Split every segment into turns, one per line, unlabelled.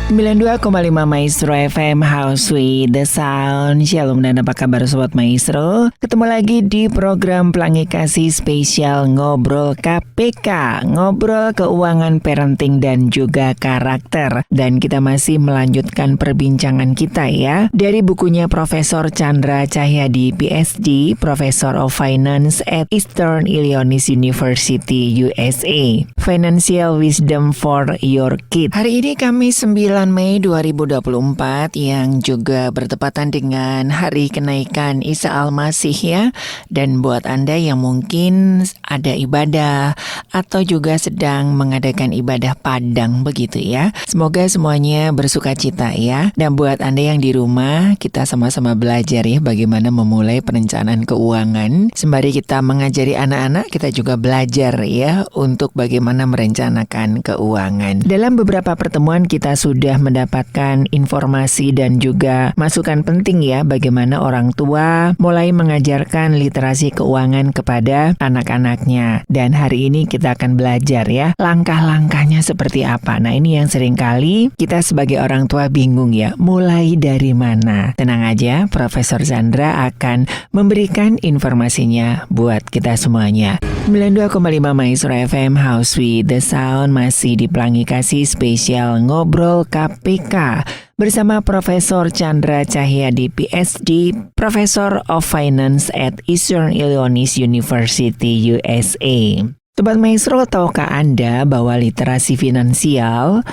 92,5 Maestro FM, House with the Sound. Shalom dan apa kabar Sobat Maestro? Ketemu lagi di program Pelangi Kasih spesial Ngobrol KPK, Ngobrol Keuangan Parenting dan juga Karakter. Dan kita masih melanjutkan perbincangan kita ya, dari bukunya Profesor Chandra Cahyadi PhD, Professor of Finance at Eastern Illinois University, USA. Financial Wisdom for Your Kids. Hari ini Kamis 9 Mei 2024 yang juga bertepatan dengan hari kenaikan Isa Al-Masih ya. Dan buat Anda yang mungkin ada ibadah atau juga sedang mengadakan ibadah padang begitu ya, semoga semuanya bersukacita ya. Dan buat Anda yang di rumah, kita sama-sama belajar ya bagaimana memulai perencanaan keuangan. Sembari kita mengajari anak-anak, kita juga belajar ya untuk bagaimana merencanakan keuangan. Dalam beberapa pertemuan kita sudah mendapatkan informasi dan juga masukan penting ya bagaimana orang tua mulai mengajarkan literasi keuangan kepada anak-anaknya. Dan hari ini kita akan belajar ya langkah-langkahnya seperti apa. Nah, ini yang seringkali kita sebagai orang tua bingung ya, mulai dari mana. Tenang aja, Profesor Chandra akan memberikan informasinya buat kita semuanya. 92,5 Maestro FM, House with the Sound, masih di Pelangi Kasih spesial Ngobrol KPK bersama Profesor Chandra Cahyadi PhD, Professor of Finance at Eastern Illinois University, USA. Sobat Maestro, tahukah Anda bahwa literasi finansial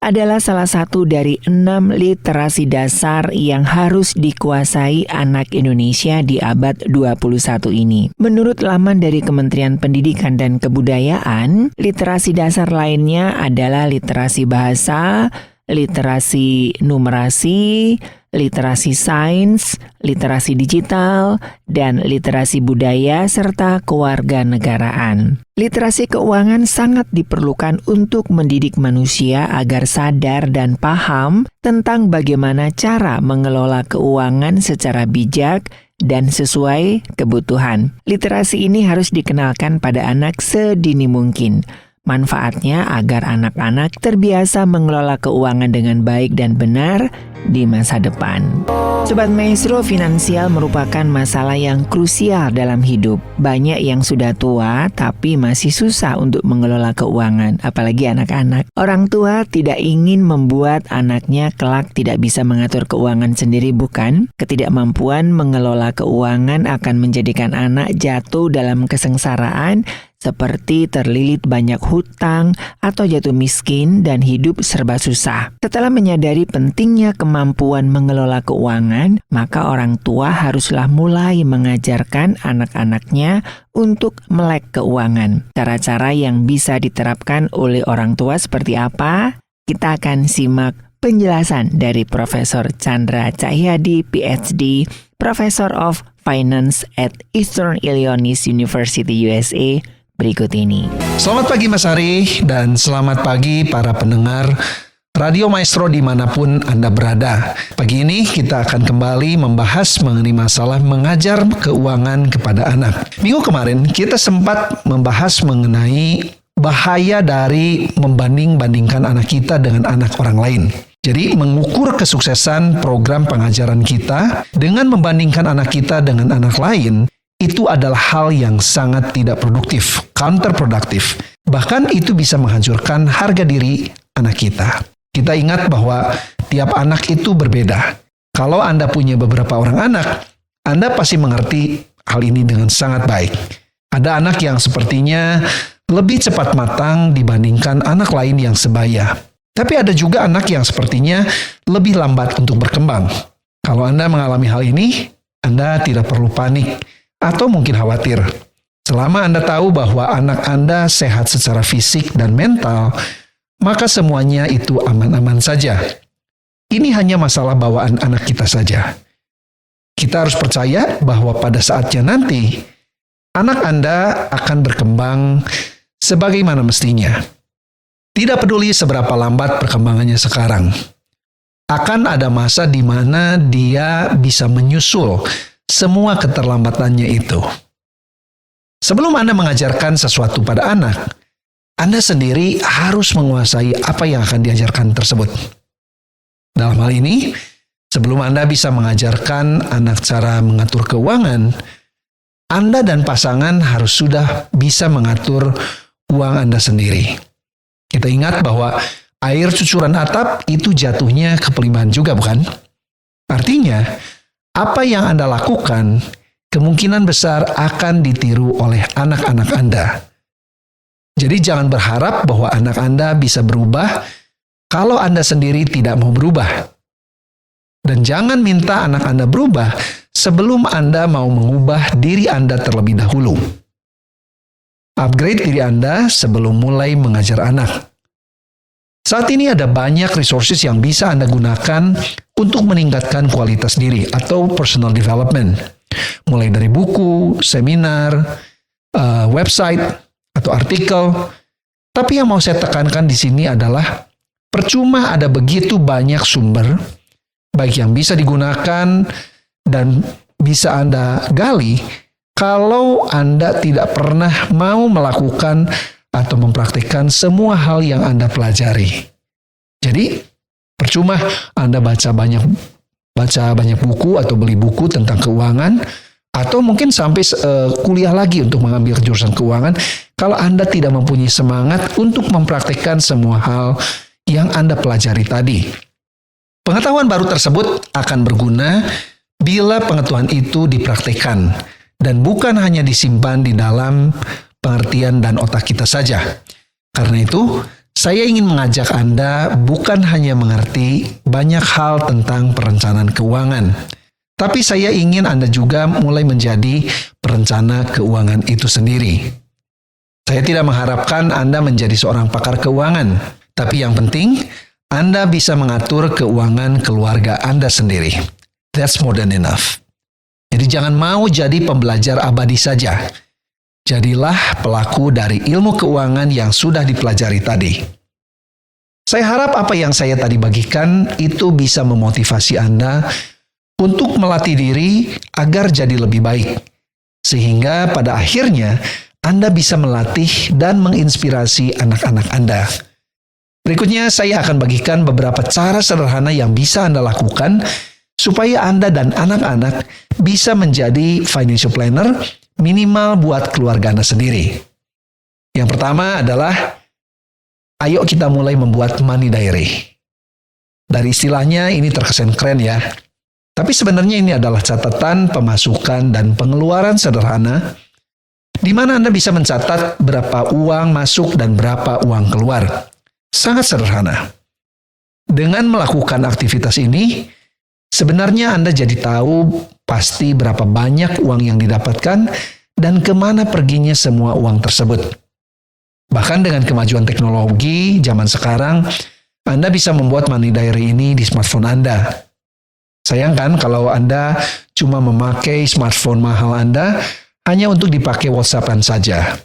adalah salah satu dari 6 literasi dasar yang harus dikuasai anak Indonesia di abad 21 ini. Menurut laman dari Kementerian Pendidikan dan Kebudayaan, literasi dasar lainnya adalah literasi bahasa, literasi numerasi, literasi sains, literasi digital, dan literasi budaya serta kewarganegaraan. Literasi keuangan sangat diperlukan untuk mendidik manusia agar sadar dan paham tentang bagaimana cara mengelola keuangan secara bijak dan sesuai kebutuhan. Literasi ini harus dikenalkan pada anak sedini mungkin. Manfaatnya agar anak-anak terbiasa mengelola keuangan dengan baik dan benar di masa depan. Sobat Maestro, finansial merupakan masalah yang krusial dalam hidup. Banyak yang sudah tua tapi masih susah untuk mengelola keuangan, apalagi anak-anak. Orang tua tidak ingin membuat anaknya kelak tidak bisa mengatur keuangan sendiri, bukan? Ketidakmampuan mengelola keuangan akan menjadikan anak jatuh dalam kesengsaraan seperti terlilit banyak hutang atau jatuh miskin dan hidup serba susah. Setelah menyadari pentingnya kemampuan mengelola keuangan, maka orang tua haruslah mulai mengajarkan anak-anaknya untuk melek keuangan. Cara-cara yang bisa diterapkan oleh orang tua seperti apa? Kita akan simak penjelasan dari Profesor Chandra Cahyadi PhD, Professor of Finance at Eastern Illinois University, USA, berikut ini.
Selamat pagi Mas Ari, dan selamat pagi para pendengar Radio Maestro dimanapun Anda berada. Pagi ini kita akan kembali membahas mengenai masalah mengajar keuangan kepada anak. Minggu kemarin kita sempat membahas mengenai bahaya dari membanding-bandingkan anak kita dengan anak orang lain. Jadi mengukur kesuksesan program pengajaran kita dengan membandingkan anak kita dengan anak lain, itu adalah hal yang sangat tidak produktif, counterproductive. Bahkan itu bisa menghancurkan harga diri anak kita. Kita ingat bahwa tiap anak itu berbeda. Kalau Anda punya beberapa orang anak, Anda pasti mengerti hal ini dengan sangat baik. Ada anak yang sepertinya lebih cepat matang dibandingkan anak lain yang sebaya. Tapi ada juga anak yang sepertinya lebih lambat untuk berkembang. Kalau Anda mengalami hal ini, Anda tidak perlu panik atau mungkin khawatir. Selama Anda tahu bahwa anak Anda sehat secara fisik dan mental, maka semuanya itu aman-aman saja. Ini hanya masalah bawaan anak kita saja. Kita harus percaya bahwa pada saatnya nanti, anak Anda akan berkembang sebagaimana mestinya. Tidak peduli seberapa lambat perkembangannya sekarang. Akan ada masa di mana dia bisa menyusul semua keterlambatannya itu. Sebelum Anda mengajarkan sesuatu pada anak, Anda sendiri harus menguasai apa yang akan diajarkan tersebut. Dalam hal ini, sebelum Anda bisa mengajarkan anak cara mengatur keuangan, Anda dan pasangan harus sudah bisa mengatur uang Anda sendiri. Kita ingat bahwa air cucuran atap itu jatuhnya ke pelimpahan juga, bukan? Artinya, apa yang Anda lakukan kemungkinan besar akan ditiru oleh anak-anak Anda. Jadi jangan berharap bahwa anak Anda bisa berubah kalau Anda sendiri tidak mau berubah. Dan jangan minta anak Anda berubah sebelum Anda mau mengubah diri Anda terlebih dahulu. Upgrade diri Anda sebelum mulai mengajar anak. Saat ini ada banyak resources yang bisa Anda gunakan untuk meningkatkan kualitas diri atau personal development. Mulai dari buku, seminar, website, atau artikel. Tapi yang mau saya tekankan di sini adalah percuma ada begitu banyak sumber, baik yang bisa digunakan dan bisa Anda gali, kalau Anda tidak pernah mau melakukan atau mempraktikkan semua hal yang Anda pelajari. Jadi, percuma Anda baca banyak buku atau beli buku tentang keuangan, atau mungkin sampai kuliah lagi untuk mengambil jurusan keuangan, kalau Anda tidak mempunyai semangat untuk mempraktikkan semua hal yang Anda pelajari tadi. Pengetahuan baru tersebut akan berguna bila pengetahuan itu dipraktikkan, dan bukan hanya disimpan di dalam pengertian dan otak kita saja. Karena itu, saya ingin mengajak Anda bukan hanya mengerti banyak hal tentang perencanaan keuangan, tapi saya ingin Anda juga mulai menjadi perencana keuangan itu sendiri. Saya tidak mengharapkan Anda menjadi seorang pakar keuangan, tapi yang penting, Anda bisa mengatur keuangan keluarga Anda sendiri. That's more than enough. Jadi jangan mau jadi pembelajar abadi saja. Jadilah pelaku dari ilmu keuangan yang sudah dipelajari tadi. Saya harap apa yang saya tadi bagikan itu bisa memotivasi Anda untuk melatih diri agar jadi lebih baik. Sehingga pada akhirnya Anda bisa melatih dan menginspirasi anak-anak Anda. Berikutnya saya akan bagikan beberapa cara sederhana yang bisa Anda lakukan supaya Anda dan anak-anak bisa menjadi financial planner minimal buat keluarga Anda sendiri. Yang pertama adalah, ayo kita mulai membuat money diary. Dari istilahnya ini terkesan keren ya. Tapi sebenarnya ini adalah catatan pemasukan dan pengeluaran sederhana, di mana Anda bisa mencatat berapa uang masuk dan berapa uang keluar. Sangat sederhana. Dengan melakukan aktivitas ini, sebenarnya Anda jadi tahu pasti berapa banyak uang yang didapatkan dan kemana perginya semua uang tersebut. Bahkan dengan kemajuan teknologi zaman sekarang, Anda bisa membuat money diary ini di smartphone Anda. Sayangkan kalau Anda cuma memakai smartphone mahal Anda hanya untuk dipakai WhatsApp-an saja.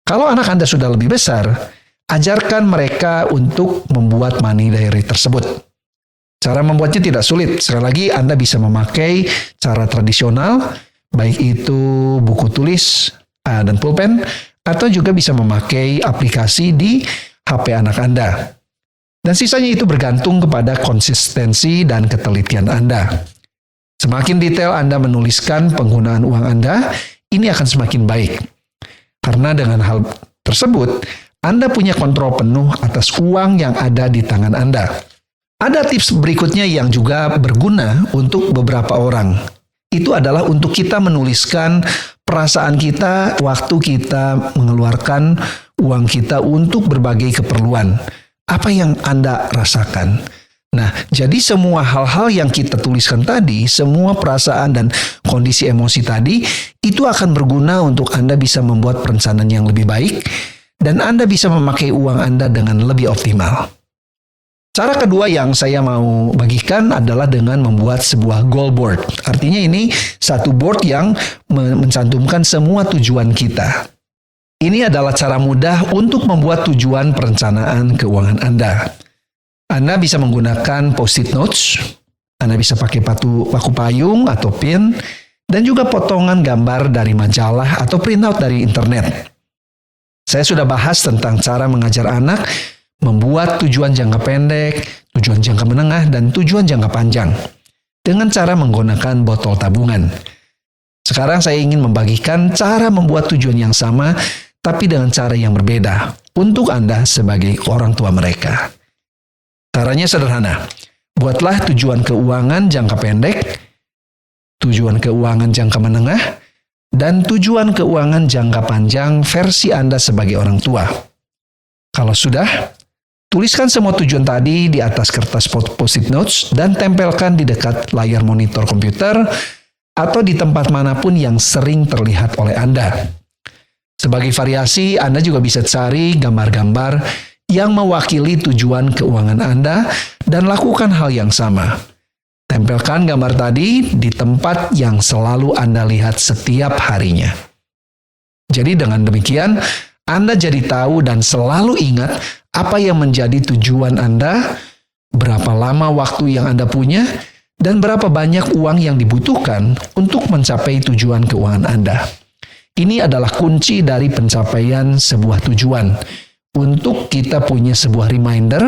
Kalau anak Anda sudah lebih besar, ajarkan mereka untuk membuat money diary tersebut. Cara membuatnya tidak sulit. Sekali lagi, Anda bisa memakai cara tradisional, baik itu buku tulis dan pulpen, atau juga bisa memakai aplikasi di HP anak Anda. Dan sisanya itu bergantung kepada konsistensi dan ketelitian Anda. Semakin detail Anda menuliskan penggunaan uang Anda, ini akan semakin baik. Karena dengan hal tersebut, Anda punya kontrol penuh atas uang yang ada di tangan Anda. Ada tips berikutnya yang juga berguna untuk beberapa orang. Itu adalah untuk kita menuliskan perasaan kita waktu kita mengeluarkan uang kita untuk berbagai keperluan. Apa yang Anda rasakan? Nah, jadi semua hal-hal yang kita tuliskan tadi, semua perasaan dan kondisi emosi tadi, itu akan berguna untuk Anda bisa membuat perencanaan yang lebih baik, dan Anda bisa memakai uang Anda dengan lebih optimal. Cara kedua yang saya mau bagikan adalah dengan membuat sebuah goal board. Artinya ini satu board yang mencantumkan semua tujuan kita. Ini adalah cara mudah untuk membuat tujuan perencanaan keuangan Anda. Anda bisa menggunakan post-it notes, Anda bisa pakai paku payung atau pin, dan juga potongan gambar dari majalah atau printout dari internet. Saya sudah bahas tentang cara mengajar anak membuat tujuan jangka pendek, tujuan jangka menengah, dan tujuan jangka panjang dengan cara menggunakan botol tabungan. Sekarang saya ingin membagikan cara membuat tujuan yang sama, tapi dengan cara yang berbeda untuk Anda sebagai orang tua mereka. Caranya sederhana. Buatlah tujuan keuangan jangka pendek, tujuan keuangan jangka menengah, dan tujuan keuangan jangka panjang versi Anda sebagai orang tua. Kalau sudah, tuliskan semua tujuan tadi di atas kertas post-it notes dan tempelkan di dekat layar monitor komputer atau di tempat manapun yang sering terlihat oleh Anda. Sebagai variasi, Anda juga bisa cari gambar-gambar yang mewakili tujuan keuangan Anda dan lakukan hal yang sama. Tempelkan gambar tadi di tempat yang selalu Anda lihat setiap harinya. Jadi dengan demikian, Anda jadi tahu dan selalu ingat apa yang menjadi tujuan Anda, berapa lama waktu yang Anda punya, dan berapa banyak uang yang dibutuhkan untuk mencapai tujuan keuangan Anda. Ini adalah kunci dari pencapaian sebuah tujuan. Untuk kita punya sebuah reminder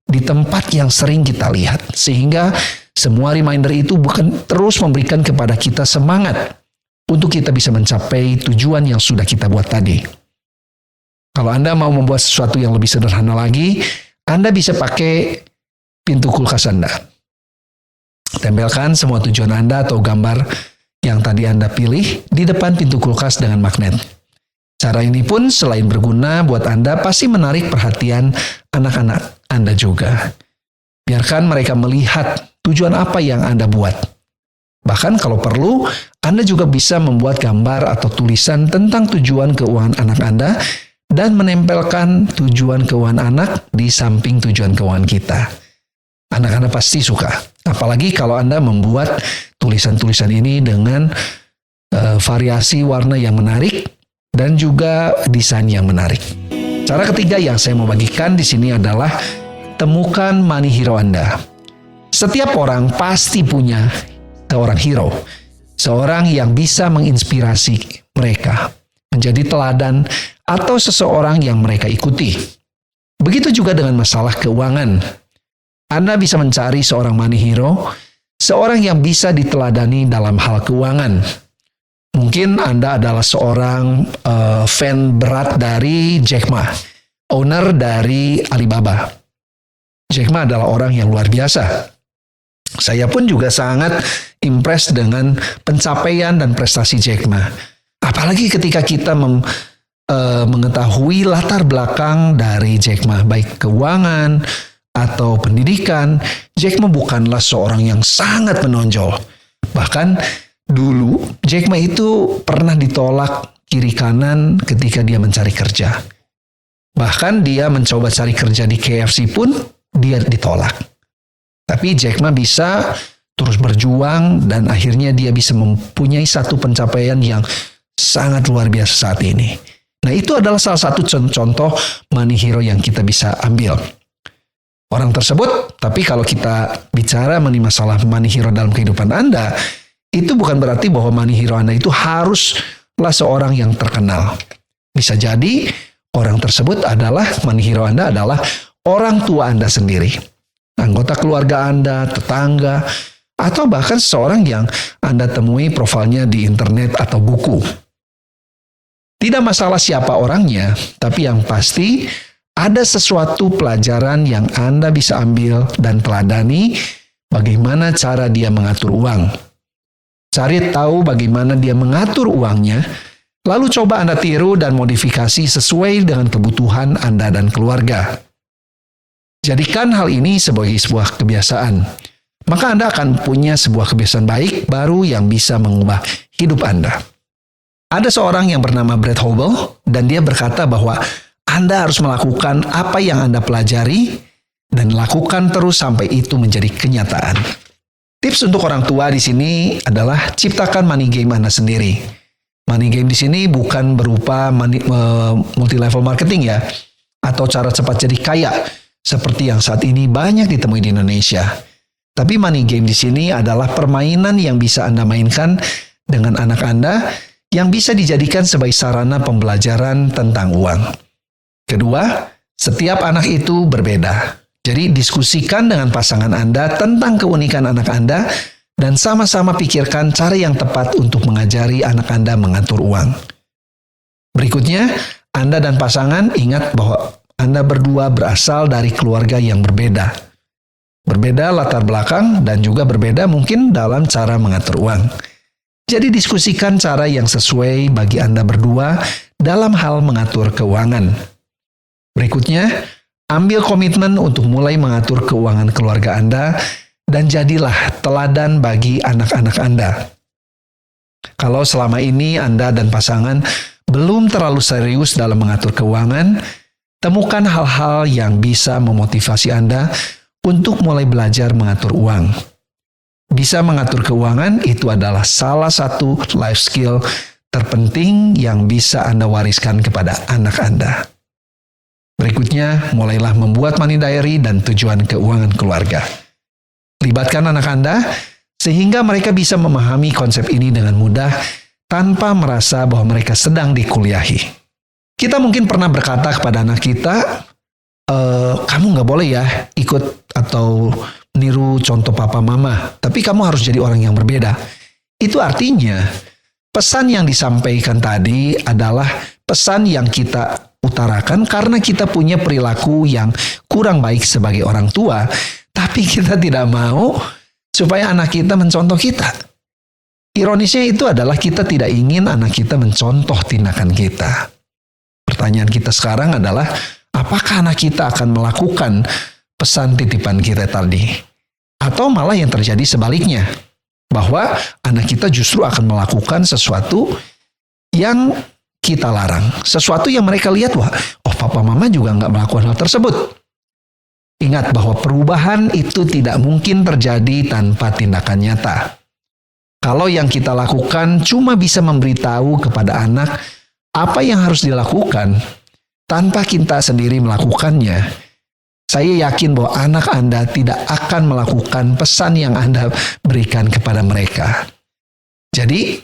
di tempat yang sering kita lihat. Sehingga semua reminder itu bukan terus memberikan kepada kita semangat untuk kita bisa mencapai tujuan yang sudah kita buat tadi. Kalau Anda mau membuat sesuatu yang lebih sederhana lagi, Anda bisa pakai pintu kulkas Anda. Tempelkan semua tujuan Anda atau gambar yang tadi Anda pilih di depan pintu kulkas dengan magnet. Cara ini pun selain berguna buat Anda, pasti menarik perhatian anak-anak Anda juga. Biarkan mereka melihat tujuan apa yang Anda buat. Bahkan kalau perlu, Anda juga bisa membuat gambar atau tulisan tentang tujuan keuangan anak Anda dan menempelkan tujuan keuangan anak di samping tujuan keuangan kita. Anak-anak pasti suka. Apalagi kalau Anda membuat tulisan-tulisan ini dengan variasi warna yang menarik dan juga desain yang menarik. Cara ketiga yang saya mau bagikan di sini adalah temukan money hero Anda. Setiap orang pasti punya seorang hero, seorang yang bisa menginspirasi mereka, menjadi teladan atau seseorang yang mereka ikuti. Begitu juga dengan masalah keuangan. Anda bisa mencari seorang money hero, seorang yang bisa diteladani dalam hal keuangan. Mungkin Anda adalah seorang fan berat dari Jack Ma, owner dari Alibaba. Jack Ma adalah orang yang luar biasa. Saya pun juga sangat impress dengan pencapaian dan prestasi Jack Ma. Apalagi ketika kita mengetahui latar belakang dari Jack Ma, baik keuangan atau pendidikan. Jack Ma bukanlah seorang yang sangat menonjol. Bahkan dulu, Jack Ma itu pernah ditolak kiri kanan ketika dia mencari kerja. Bahkan dia mencoba cari kerja di KFC pun, dia ditolak. Tapi Jack Ma bisa terus berjuang dan akhirnya dia bisa mempunyai satu pencapaian yang sangat luar biasa saat ini. Nah, itu adalah salah satu contoh money hero yang kita bisa ambil. Orang tersebut, tapi kalau kita bicara mengenai masalah money hero dalam kehidupan Anda, itu bukan berarti bahwa money hero Anda itu haruslah seorang yang terkenal. Bisa jadi orang tersebut adalah money hero Anda adalah orang tua Anda sendiri. Anggota keluarga Anda, tetangga, atau bahkan seseorang yang Anda temui profilnya di internet atau buku. Tidak masalah siapa orangnya, tapi yang pasti ada sesuatu pelajaran yang Anda bisa ambil dan teladani bagaimana cara dia mengatur uang. Cari tahu bagaimana dia mengatur uangnya, lalu coba Anda tiru dan modifikasi sesuai dengan kebutuhan Anda dan keluarga. Jadikan hal ini sebagai sebuah kebiasaan. Maka Anda akan punya sebuah kebiasaan baik baru yang bisa mengubah hidup Anda. Ada seorang yang bernama Brett Hobel, dan dia berkata bahwa Anda harus melakukan apa yang Anda pelajari dan lakukan terus sampai itu menjadi kenyataan. Tips untuk orang tua di sini adalah ciptakan money game Anda sendiri. Money game di sini bukan berupa multi-level marketing ya, atau cara cepat jadi kaya seperti yang saat ini banyak ditemui di Indonesia. Tapi money game di sini adalah permainan yang bisa Anda mainkan dengan anak Anda yang bisa dijadikan sebagai sarana pembelajaran tentang uang. Kedua, Setiap anak itu berbeda. Jadi diskusikan dengan pasangan Anda tentang keunikan anak Anda dan sama-sama pikirkan cara yang tepat untuk mengajari anak Anda mengatur uang. Berikutnya, Anda dan pasangan ingat bahwa Anda berdua berasal dari keluarga yang berbeda. Berbeda latar belakang dan juga berbeda mungkin dalam cara mengatur uang. Jadi diskusikan cara yang sesuai bagi Anda berdua dalam hal mengatur keuangan. Berikutnya, ambil komitmen untuk mulai mengatur keuangan keluarga Anda dan jadilah teladan bagi anak-anak Anda. Kalau selama ini Anda dan pasangan belum terlalu serius dalam mengatur keuangan, temukan hal-hal yang bisa memotivasi Anda untuk mulai belajar mengatur uang. Bisa mengatur keuangan itu adalah salah satu life skill terpenting yang bisa Anda wariskan kepada anak Anda. Berikutnya, mulailah membuat money diary dan tujuan keuangan keluarga. Libatkan anak Anda sehingga mereka bisa memahami konsep ini dengan mudah tanpa merasa bahwa mereka sedang dikuliahi. Kita mungkin pernah berkata kepada anak kita, kamu nggak boleh ya ikut atau niru contoh papa mama, tapi kamu harus jadi orang yang berbeda. Itu artinya, pesan yang disampaikan tadi adalah pesan yang kita utarakan karena kita punya perilaku yang kurang baik sebagai orang tua, tapi kita tidak mau supaya anak kita mencontoh kita. Ironisnya itu adalah kita tidak ingin anak kita mencontoh tindakan kita. Pertanyaan kita sekarang adalah, apakah anak kita akan melakukan pesan titipan kita tadi? Atau malah yang terjadi sebaliknya, bahwa anak kita justru akan melakukan sesuatu yang kita larang. Sesuatu yang mereka lihat, wah, papa mama juga nggak melakukan hal tersebut. Ingat bahwa perubahan itu tidak mungkin terjadi tanpa tindakan nyata. Kalau yang kita lakukan cuma bisa memberitahu kepada anak apa yang harus dilakukan, tanpa kita sendiri melakukannya, saya yakin bahwa anak Anda tidak akan melakukan pesan yang Anda berikan kepada mereka. Jadi,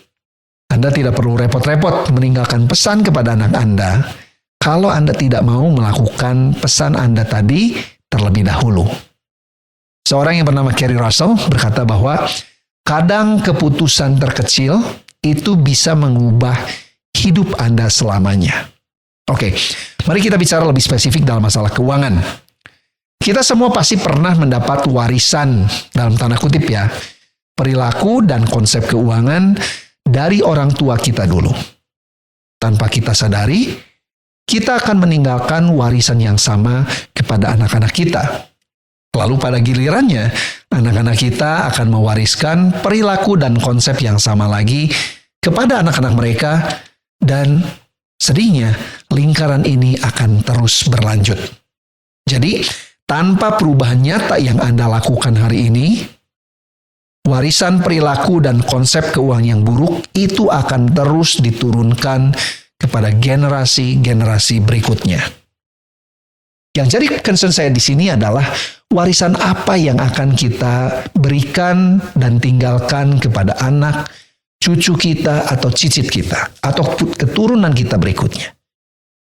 Anda tidak perlu repot-repot meninggalkan pesan kepada anak Anda kalau Anda tidak mau melakukan pesan Anda tadi terlebih dahulu. Seorang yang bernama Kerry Russell berkata bahwa kadang keputusan terkecil itu bisa mengubah hidup Anda selamanya. Oke, mari kita bicara lebih spesifik dalam masalah keuangan. Kita semua pasti pernah mendapat warisan, dalam tanda kutip ya, perilaku dan konsep keuangan dari orang tua kita dulu. Tanpa kita sadari, kita akan meninggalkan warisan yang sama kepada anak-anak kita. Lalu pada gilirannya, anak-anak kita akan mewariskan perilaku dan konsep yang sama lagi kepada anak-anak mereka, dan sedihnya lingkaran ini akan terus berlanjut. Jadi, tanpa perubahan nyata yang Anda lakukan hari ini, warisan perilaku dan konsep keuangan yang buruk itu akan terus diturunkan kepada generasi-generasi berikutnya. Yang jadi concern saya di sini adalah warisan apa yang akan kita berikan dan tinggalkan kepada anak, cucu kita, atau cicit kita, atau keturunan kita berikutnya.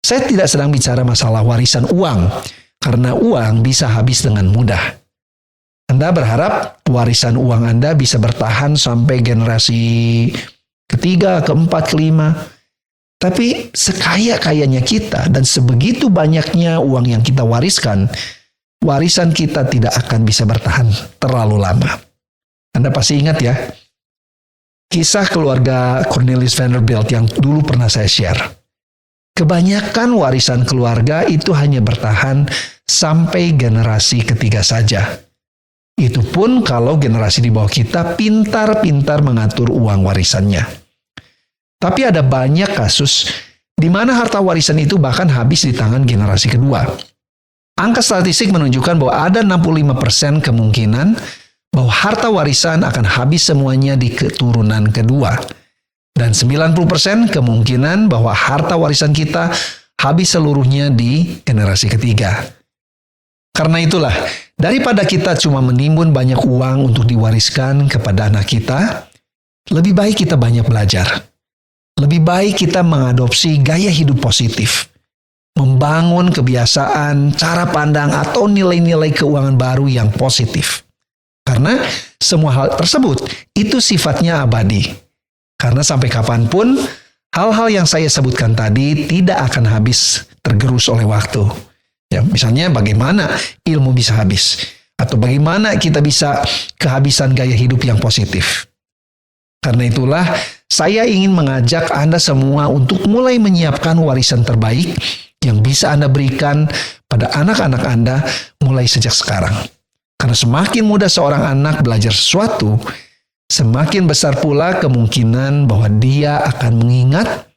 Saya tidak sedang bicara masalah warisan uang, karena uang bisa habis dengan mudah. Anda berharap warisan uang Anda bisa bertahan sampai generasi ketiga, keempat, kelima. Tapi sekaya-kayanya kita dan sebegitu banyaknya uang yang kita wariskan, warisan kita tidak akan bisa bertahan terlalu lama. Anda pasti ingat ya, kisah keluarga Cornelius Vanderbilt yang dulu pernah saya share. Kebanyakan warisan keluarga itu hanya bertahan sampai generasi ketiga saja. Itu pun kalau generasi di bawah kita pintar-pintar mengatur uang warisannya. Tapi ada banyak kasus di mana harta warisan itu bahkan habis di tangan generasi kedua. Angka statistik menunjukkan bahwa ada 65% kemungkinan bahwa harta warisan akan habis semuanya di keturunan kedua. Dan 90% kemungkinan bahwa harta warisan kita habis seluruhnya di generasi ketiga. Karena itulah, daripada kita cuma menimbun banyak uang untuk diwariskan kepada anak kita, lebih baik kita banyak belajar. Lebih baik kita mengadopsi gaya hidup positif. membangun kebiasaan, cara pandang, atau nilai-nilai keuangan baru yang positif. Karena semua hal tersebut itu sifatnya abadi. Karena sampai kapanpun, hal-hal yang saya sebutkan tadi tidak akan habis tergerus oleh waktu. Ya, misalnya bagaimana ilmu bisa habis, atau bagaimana kita bisa kehabisan gaya hidup yang positif. Karena itulah, saya ingin mengajak Anda semua untuk mulai menyiapkan warisan terbaik yang bisa Anda berikan pada anak-anak Anda mulai sejak sekarang. Karena semakin mudah seorang anak belajar sesuatu, semakin besar pula kemungkinan bahwa dia akan mengingat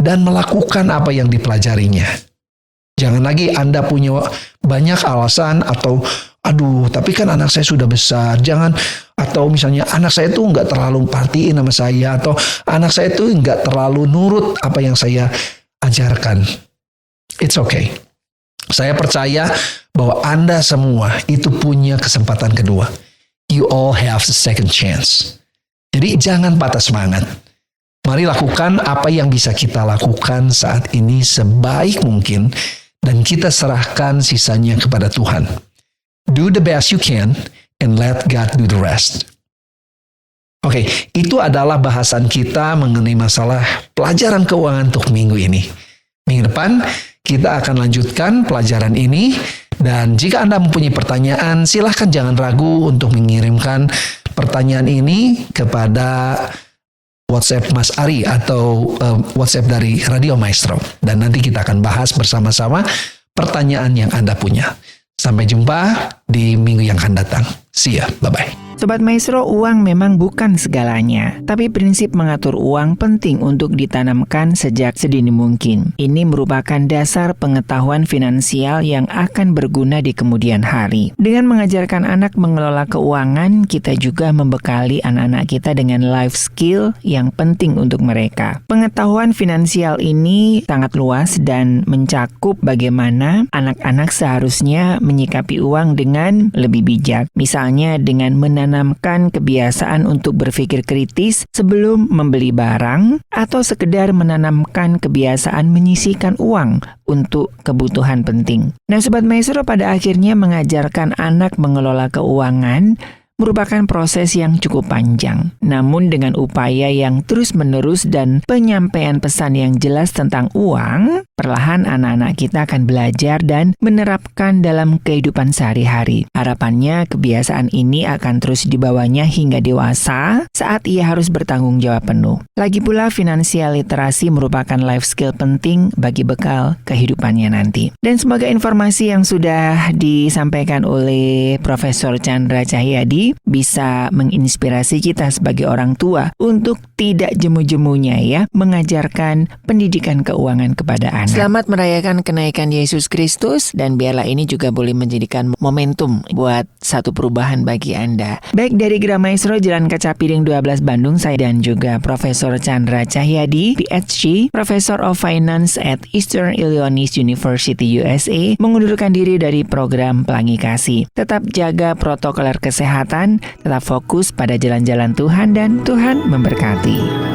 dan melakukan apa yang dipelajarinya. Jangan lagi Anda punya banyak alasan atau, aduh, tapi kan anak saya sudah besar, jangan, atau misalnya anak saya tuh nggak terlalu perhatiin sama saya, atau anak saya tuh nggak terlalu nurut apa yang saya ajarkan. It's okay. Saya percaya bahwa Anda semua itu punya kesempatan kedua. You all have the second chance. Jadi jangan patah semangat. Mari lakukan apa yang bisa kita lakukan saat ini sebaik mungkin dan kita serahkan sisanya kepada Tuhan. Do the best you can and let God do the rest. Oke, itu adalah bahasan kita mengenai masalah pelajaran keuangan untuk minggu ini. Minggu depan kita akan lanjutkan pelajaran ini, dan jika Anda mempunyai pertanyaan, silahkan jangan ragu untuk mengirimkan pertanyaan ini kepada WhatsApp Mas Ari atau WhatsApp dari Radio Maestro. Dan nanti kita akan bahas bersama-sama pertanyaan yang Anda punya. Sampai jumpa di minggu yang akan datang. See ya, bye-bye.
Sobat Maestro, uang memang bukan segalanya, tapi prinsip mengatur uang penting untuk ditanamkan sejak sedini mungkin. Ini merupakan dasar pengetahuan finansial yang akan berguna di kemudian hari. Dengan mengajarkan anak mengelola keuangan, kita juga membekali anak-anak kita dengan life skill yang penting untuk mereka. Pengetahuan finansial ini sangat luas dan mencakup bagaimana anak-anak seharusnya menyikapi uang dengan lebih bijak. Misalnya dengan menanamkan kebiasaan untuk berpikir kritis sebelum membeli barang, atau sekedar menanamkan kebiasaan menyisihkan uang untuk kebutuhan penting. Nah, Sobat Maestro, pada akhirnya mengajarkan anak mengelola keuangan merupakan proses yang cukup panjang. Namun dengan upaya yang terus-menerus dan penyampaian pesan yang jelas tentang uang, perlahan anak-anak kita akan belajar dan menerapkan dalam kehidupan sehari-hari. Harapannya kebiasaan ini akan terus dibawanya hingga dewasa saat ia harus bertanggung jawab penuh. Lagi pula, finansial literasi merupakan life skill penting bagi bekal kehidupannya nanti. Dan semoga informasi yang sudah disampaikan oleh Profesor Chandra Cahyadi bisa menginspirasi kita sebagai orang tua untuk tidak jemu-jemunya ya mengajarkan pendidikan keuangan kepada anak. Selamat merayakan kenaikan Yesus Kristus, dan biarlah ini juga boleh menjadikan momentum buat satu perubahan bagi Anda. Baik, dari Gera Maestro Jalan Kaca Piring 12 Bandung, saya dan juga Profesor Chandra Cahyadi, PhD, Professor of Finance at Eastern Illinois University USA, mengundurkan diri dari program Pelangi Kasih. Tetap jaga protokol kesehatan, tetap fokus pada jalan-jalan Tuhan, dan Tuhan memberkati.